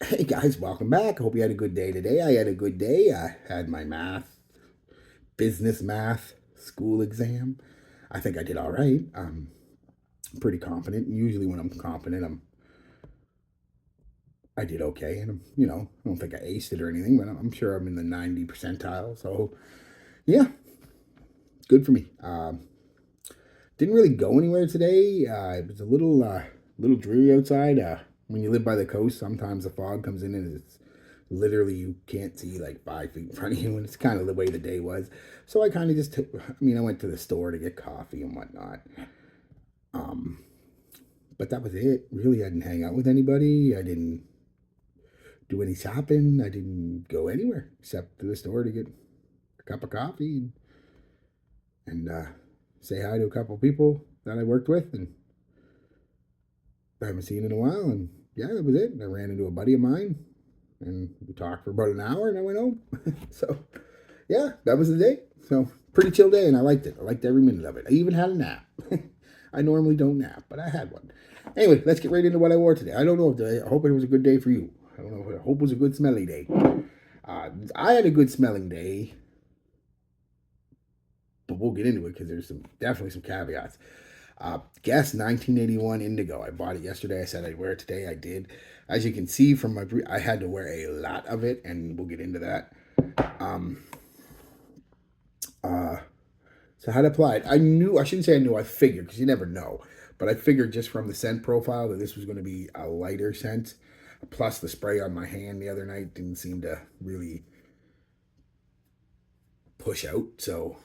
Hey guys, welcome back. Hope you had a good day today. I had a good day. I had my business math school exam. I think I did all right. I'm pretty confident. Usually when I'm confident, I did okay, and I don't think I aced it or anything, but I'm sure I'm in the 90 percentile. So yeah, good for me. Didn't really go anywhere today. It was a little dreary outside. When you live by the coast, sometimes the fog comes in and it's literally you can't see like 5 feet in front of you, and it's kind of the way the day was. So I kind of just took. I mean, I went to the store to get coffee and whatnot. Um, but that was it. Really, I didn't hang out with anybody. I didn't do any shopping. I didn't go anywhere except to the store to get a cup of coffee and say hi to a couple people that I worked with and I haven't seen in a while. And yeah, that was it. I ran into a buddy of mine and we talked for about an hour and I went home. So yeah, that was the day. So pretty chill day and I liked it. I liked every minute of it. I even had a nap. I normally don't nap, but I had one. Anyway, let's get right into what I wore today. I don't know if I hope it was a good day for you. I don't know. I hope it was a good smelly day. I had a good smelling day, but we'll get into it because there's definitely some caveats. Guess 1981 Indigo. I bought it yesterday. I said I'd wear it today. I did. As you can see from I had to wear a lot of it, and we'll get into that. Um, uh, so how to apply it? I shouldn't say I knew. I figured because you never know, but I figured just from the scent profile that this was going to be a lighter scent. Plus, the spray on my hand the other night didn't seem to really push out. So,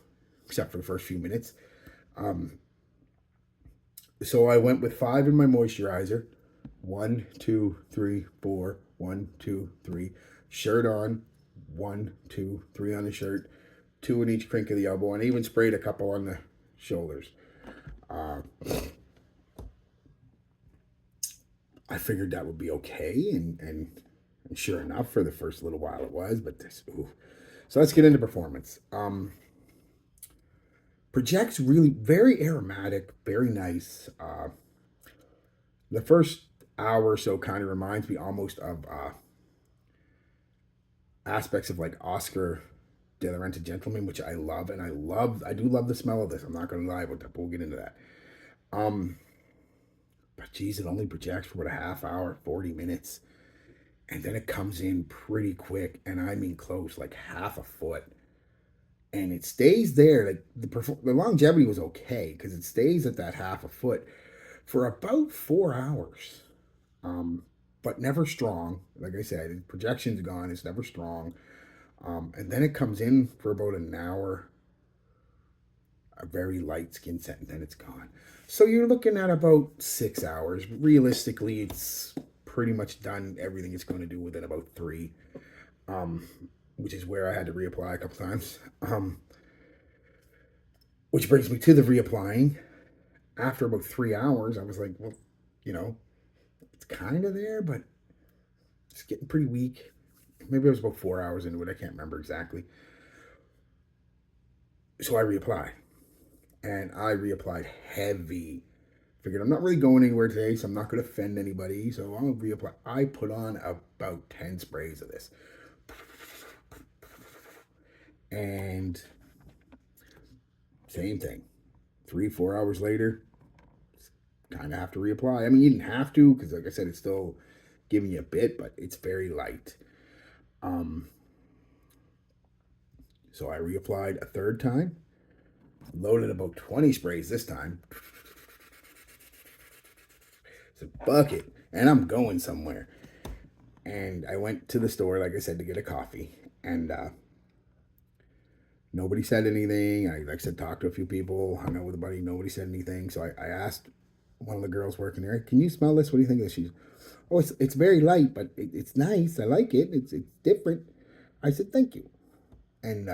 except for the first few minutes. Um, so I went with 5 in my moisturizer. 1, 2, 3, 4. 1, 2, 3. Shirt on. 1, 2, 3 on the shirt. 2 in each crink of the elbow. And I even sprayed a couple on the shoulders. Uh, I figured that would be okay, and sure enough, for the first little while it was. But this, ooh. So let's get into performance. Projects really very aromatic, very nice. The first hour or so kind of reminds me almost of aspects of like Oscar De La Renta Gentleman, which I love, and I do love the smell of this. I'm not going to lie about that, but we'll get into that. Um, but geez, it only projects for about a half hour, 40 minutes, and then it comes in pretty quick, and I mean close, like half a foot, and it stays there. Like the longevity was okay because it stays at that half a foot for about 4 hours. Um, but never strong. Like I said, projection's gone. It's never strong. And then it comes in for about an hour, a very light skin set, and then it's gone. So you're looking at about 6 hours. Realistically, it's pretty much done everything it's going to do within about 3, um, which is where I had to reapply a couple times. Which brings me to the reapplying. After about 3 hours, I was like, well, you know, it's kind of there, but it's getting pretty weak. Maybe it was about 4 hours into it. I can't remember exactly. So I reapplied. And I reapplied heavy. Figured I'm not really going anywhere today, so I'm not going to offend anybody. So I'll reapply. I put on about 10 sprays of this. And same thing. 3, 4 hours later, kind of have to reapply. I mean, you didn't have to because, like I said, it's still giving you a bit, but it's very light. Um, so I reapplied a third time, loaded about 20 sprays this time. It's a bucket, and I'm going somewhere. And I went to the store, like I said, to get a coffee, and nobody said anything. I, like I said, talked to a few people, hung out with a buddy. Nobody said anything. So I asked one of the girls working there, "Can you smell this? What do you think of this?" She's, "Oh, it's very light, but it's nice. I like it. It's different." I said, "Thank you." And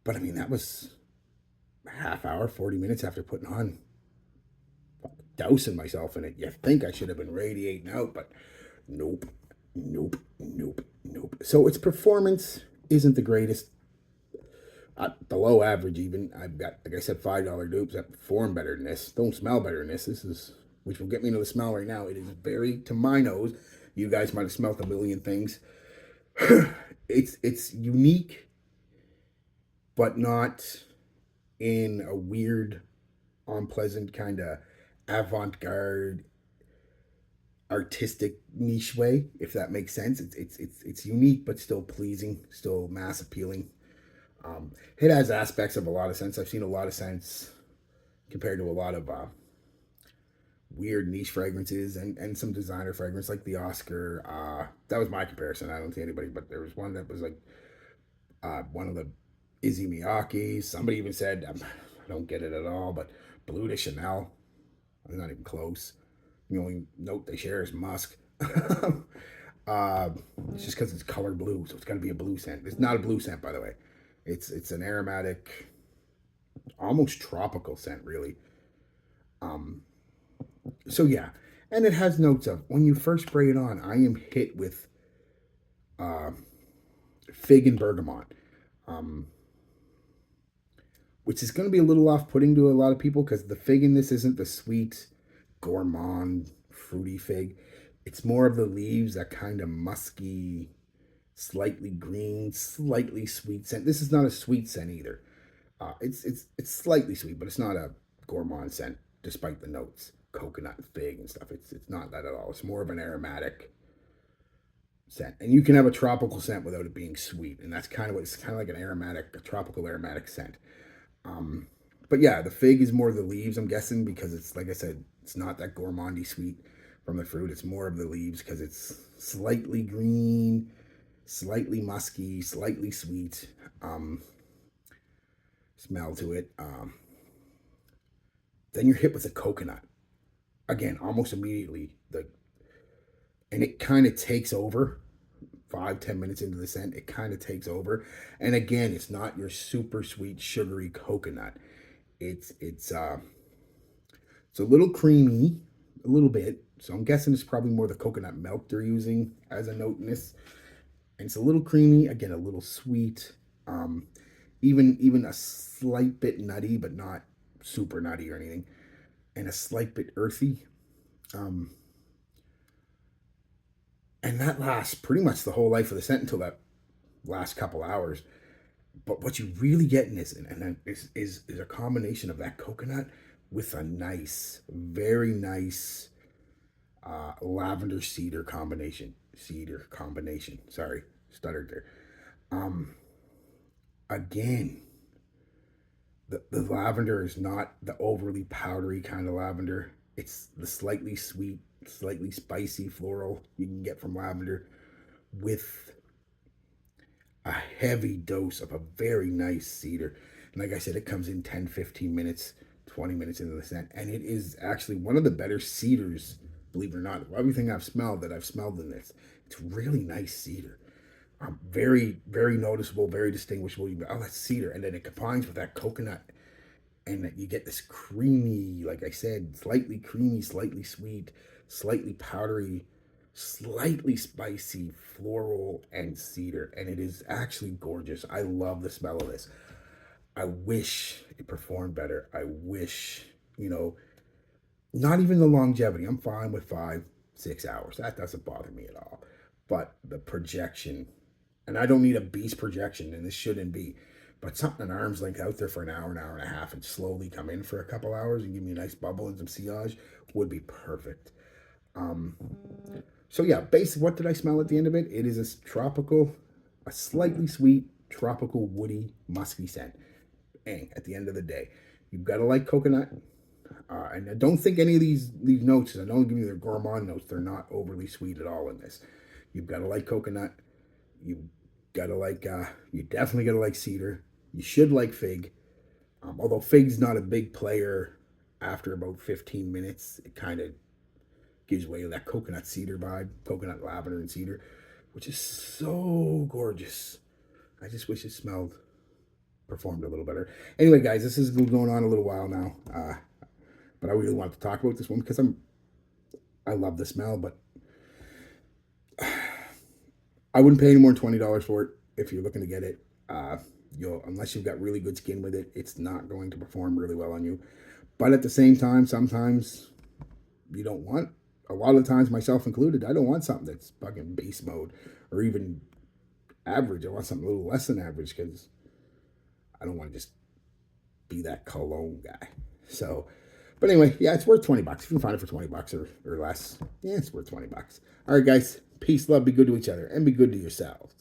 but I mean, that was a half hour, 40 minutes after putting on, dousing myself in it. You think I should have been radiating out, but nope, nope, nope, nope. So its performance isn't the greatest. Below average even. I've got, like I said, $5 dupes that perform better than this. Don't smell better than this. This is which will get me into the smell right now. It is very, to my nose, you guys might have smelled a million things. It's unique, but not in a weird, unpleasant kind of avant-garde, artistic niche way, if that makes sense. It's unique, but still pleasing, still mass appealing. It has aspects of a lot of scents. I've seen a lot of scents compared to a lot of weird niche fragrances and some designer fragrance like the Oscar. That was my comparison. I don't see anybody, but there was one that was like one of the Izzy Miyakis. Somebody even said, I don't get it at all, but Blue de Chanel. I'm not even close. The only note they share is musk. It's just because it's color blue, so it's got to be a blue scent. It's not a blue scent, by the way. It's an aromatic, almost tropical scent, really. So yeah, and it has notes of when you first spray it on. I am hit with uh, fig and bergamot, um, which is going to be a little off-putting to a lot of people because the fig in this isn't the sweet, gourmand, fruity fig. It's more of the leaves, that kind of musky, slightly green, slightly sweet scent. This is not a sweet scent either. It's slightly sweet, but it's not a gourmand scent, despite the notes, coconut and fig and stuff. It's not that at all. It's more of an aromatic scent, and you can have a tropical scent without it being sweet, and that's kind of what it's kind of like an aromatic, a tropical aromatic scent. Um, but yeah, the fig is more the leaves, I'm guessing, because it's like I said, it's not that gourmandy sweet from the fruit. It's more of the leaves because it's slightly green, slightly musky, slightly sweet smell to it. Then you're hit with a coconut again, almost immediately. And it kind of takes over 5-10 minutes into the scent. It kind of takes over, and again, it's not your super sweet sugary coconut. It's it's a little creamy, a little bit. So I'm guessing it's probably more the coconut milk they're using as a note in this. And it's a little creamy, again, a little sweet, um, even a slight bit nutty, but not super nutty or anything, and a slight bit earthy. Um, and that lasts pretty much the whole life of the scent until that last couple hours. But what you really get in this, is a combination of that coconut with a nice, very nice lavender cedar combination. Cedar combination. Sorry, stuttered there. Um, Again, the lavender is not the overly powdery kind of lavender. It's the slightly sweet, slightly spicy floral you can get from lavender with a heavy dose of a very nice cedar. And like I said, it comes in 10, 15 minutes, 20 minutes into the scent. And it is actually one of the better cedars, believe it or not. Everything I've smelled in this, it's really nice cedar. Very, very noticeable, very distinguishable. You go, oh, that's cedar. And then it combines with that coconut. And you get this creamy, like I said, slightly creamy, slightly sweet, slightly powdery, slightly spicy floral and cedar. And it is actually gorgeous. I love the smell of this. I wish it performed better. I wish, not even the longevity. I'm fine with 5-6 hours. That doesn't bother me at all. But the projection, and I don't need a beast projection, and this shouldn't be, but something an arm's length out there for an hour and a half, and slowly come in for a couple hours and give me a nice bubble and some sillage would be perfect. Um, so yeah, basically, what did I smell at the end of it? It is a tropical, a slightly sweet, tropical, woody, musky scent. And at the end of the day, you've got to like coconut. And I don't think any of these notes, I don't give you their gourmand notes, they're not overly sweet at all in this. You've got to like coconut. You gotta like, you definitely gotta like cedar. You should like fig. Although fig's not a big player after about 15 minutes, it kind of gives way to that coconut cedar vibe, coconut lavender and cedar, which is so gorgeous. I just wish it performed a little better. Anyway, guys, this is going on a little while now, but I really wanted to talk about this one because I love the smell, but I wouldn't pay any more than $20 for it if you're looking to get it. Unless you've got really good skin with it, it's not going to perform really well on you. But at the same time, sometimes you don't want, a lot of the times, myself included, I don't want something that's fucking base mode or even average. I want something a little less than average because I don't want to just be that cologne guy. So, but anyway, yeah, it's worth 20 bucks. If you can find it for 20 bucks or less, yeah, it's worth 20 bucks. All right, guys. Peace, love, be good to each other, and be good to yourselves.